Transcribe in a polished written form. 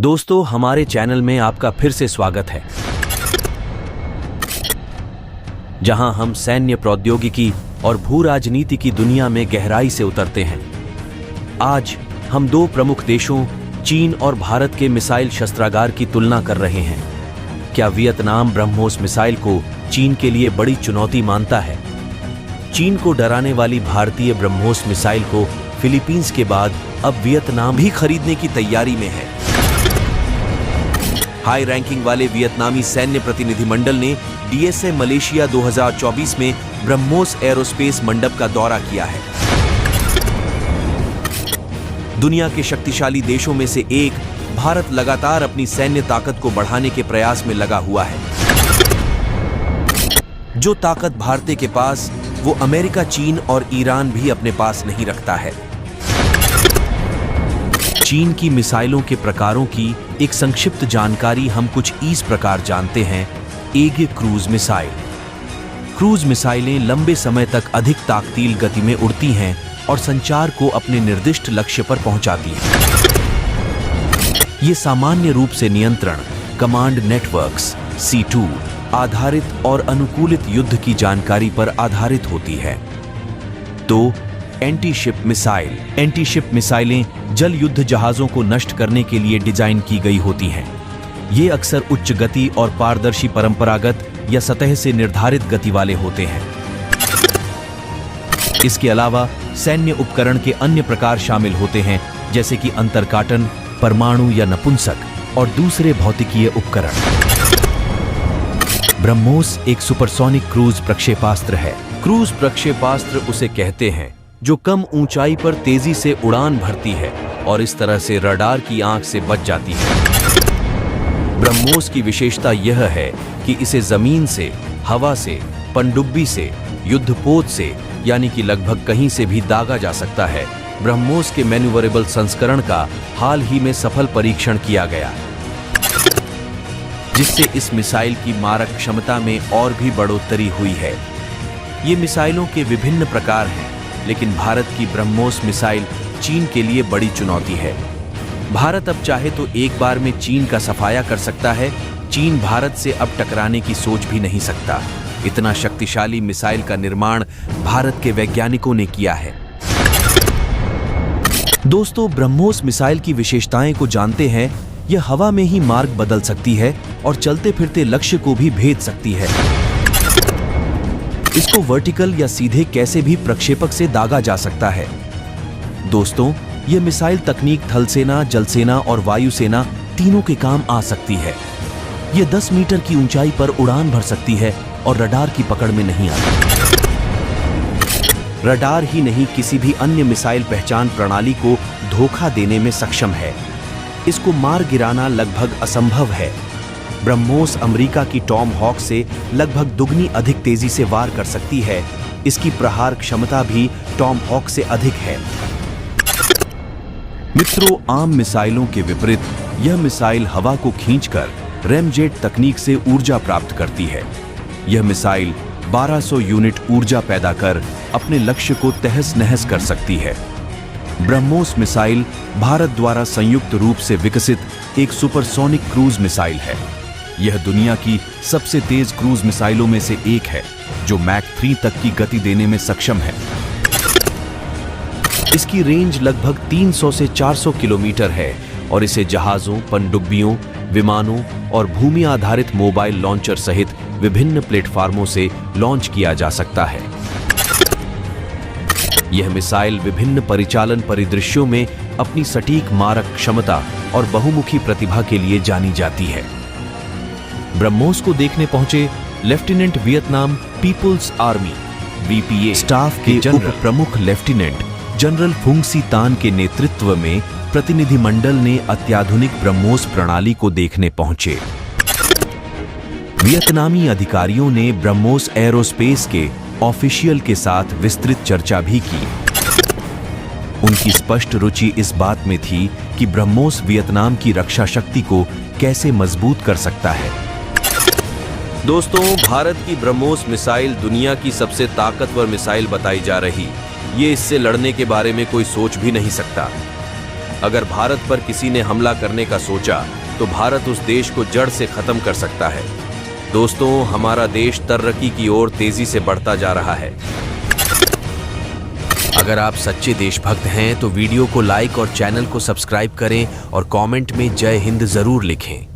दोस्तों, हमारे चैनल में आपका फिर से स्वागत है, जहां हम सैन्य प्रौद्योगिकी और भू राजनीति की दुनिया में गहराई से उतरते हैं। आज हम दो प्रमुख देशों चीन और भारत के मिसाइल शस्त्रागार की तुलना कर रहे हैं। क्या वियतनाम ब्रह्मोस मिसाइल को चीन के लिए बड़ी चुनौती मानता है? चीन को डराने वाली भारतीय ब्रह्मोस मिसाइल को फिलीपींस के बाद अब वियतनाम भी खरीदने की तैयारी में है। हाई रैंकिंग वाले वियतनामी सैन्य प्रतिनिधिमंडल ने डीएसए मलेशिया 2024 में ब्रह्मोस एरोस्पेस मंडप का दौरा किया है। दुनिया के शक्तिशाली देशों में से एक भारत लगातार अपनी सैन्य ताकत को बढ़ाने के प्रयास में लगा हुआ है। जो ताकत भारत के पास, वो अमेरिका, चीन और ईरान भी अपने पास नहीं रखता है। चीन की मिसाइलों के प्रकारों की एक संक्षिप्त जानकारी हम कुछ इस प्रकार जानते हैं। एगे क्रूज मिसाइल। क्रूज मिसाइलें लंबे समय तक अधिक ताकतील गति में उड़ती हैं और संचार को अपने निर्दिष्ट लक्ष्य पर पहुंचाती हैं। ये सामान्य रूप से नियंत्रण, कमांड नेटवर्क्स C2 आधारित और अनुकूलित युद्ध की जानकारी पर आधारित होती है। तो एंटी-शिप मिसाइल। एंटी-शिप मिसाइलें जल युद्ध जहाजों को नष्ट करने के लिए डिजाइन की गई होती हैं। ये अक्सर उच्च गति और पारदर्शी परंपरागत या सतह से निर्धारित गति वाले होते हैं। इसके अलावा सैन्य उपकरण के अन्य प्रकार शामिल होते हैं, जैसे कि अंतरकाटन, परमाणु या नपुंसक और दूसरे भौतिकीय उपकरण। ब्रह्मोस एक सुपरसोनिक क्रूज प्रक्षेपास्त्र है। क्रूज प्रक्षेपास्त्र उसे कहते हैं जो कम ऊंचाई पर तेजी से उड़ान भरती है और इस तरह से रडार की आंख से बच जाती है। ब्रह्मोस की विशेषता यह है कि इसे जमीन से, हवा से, पनडुब्बी से, युद्धपोत से, यानी कि लगभग कहीं से भी दागा जा सकता है। ब्रह्मोस के मैन्यूवरेबल संस्करण का हाल ही में सफल परीक्षण किया गया, जिससे इस मिसाइल की मारक क्षमता में और भी बढ़ोतरी हुई है। ये मिसाइलों के विभिन्न प्रकार हैं, लेकिन भारत की ब्रह्मोस मिसाइल चीन के लिए बड़ी चुनौती है। भारत अब चाहे तो एक बार में चीन का सफाया कर सकता है। चीन भारत से अब टकराने की सोच भी नहीं सकता। इतना शक्तिशाली मिसाइल का निर्माण भारत के वैज्ञानिकों ने किया है। दोस्तों, ब्रह्मोस मिसाइल की विशेषताएं को जानते हैं। यह हवा में ही मार्ग बदल सकती है और चलते फिरते लक्ष्य को भी भेद सकती है। इसको वर्टिकल या सीधे कैसे भी प्रक्षेपक से दागा जा सकता है। दोस्तों, यह मिसाइल तकनीक थल सेना, जल सेना और वायुसेना तीनों के काम आ सकती है। यह 10 मीटर की ऊंचाई पर उड़ान भर सकती है और रडार की पकड़ में नहीं आती। रडार ही नहीं, किसी भी अन्य मिसाइल पहचान प्रणाली को धोखा देने में सक्षम है। इसको मार गिराना लगभग असंभव है। ब्रह्मोस अमेरिका की टॉम हॉक से लगभग दुगनी अधिक तेजी से वार कर सकती है। इसकी प्रहार क्षमता भी टॉम हॉक से अधिक है। मित्रों, आम मिसाइलों के विपरीत यह मिसाइल हवा को खींचकर रैमजेट तकनीक से ऊर्जा प्राप्त करती है। यह मिसाइल 1200 यूनिट ऊर्जा पैदा कर अपने लक्ष्य को तहस नहस कर सकती है। ब्रह्मोस मिसाइल भारत द्वारा संयुक्त रूप से विकसित एक सुपरसोनिक क्रूज मिसाइल है। यह दुनिया की सबसे तेज क्रूज मिसाइलों में से एक है, जो मैक 3 तक की गति देने में सक्षम है। इसकी रेंज लगभग 300 से 400 किलोमीटर है और इसे जहाजों, पनडुब्बियों, विमानों और भूमि आधारित मोबाइल लॉन्चर सहित विभिन्न प्लेटफार्मों से लॉन्च किया जा सकता है। यह मिसाइल विभिन्न परिचालन परिदृश्यों में अपनी सटीक मारक क्षमता और बहुमुखी प्रतिभा के लिए जानी जाती है। ब्रह्मोस को देखने पहुंचे lieutenant Vietnam People's Army VPA staff के उप प्रमुख लेफ्टिनेंट जनरल फुंग सी तान के नेतृत्व में प्रतिनिधिमंडल ने अत्याधुनिक ब्रह्मोस प्रणाली को देखने पहुंचे। वियतनामी अधिकारियों ने ब्रह्मोस एरोस्पेस के ऑफिशियल के साथ विस्तृत चर्चा भी की। उनकी स्पष्ट रुचि इस बात में थी कि ब्रह्मोस वियतनाम की रक्षा शक्ति को कैसे मजबूत कर सकता है। दोस्तों, भारत की ब्रह्मोस मिसाइल दुनिया की सबसे ताकतवर मिसाइल बताई जा रही। ये इससे लड़ने के बारे में कोई सोच भी नहीं सकता। अगर भारत पर किसी ने हमला करने का सोचा तो भारत उस देश को जड़ से खत्म कर सकता है। दोस्तों, हमारा देश तरक्की की ओर तेजी से बढ़ता जा रहा है। अगर आप सच्चे देशभक्त हैं तो वीडियो को लाइक और चैनल को सब्सक्राइब करें और कमेंट में जय हिंद जरूर लिखें।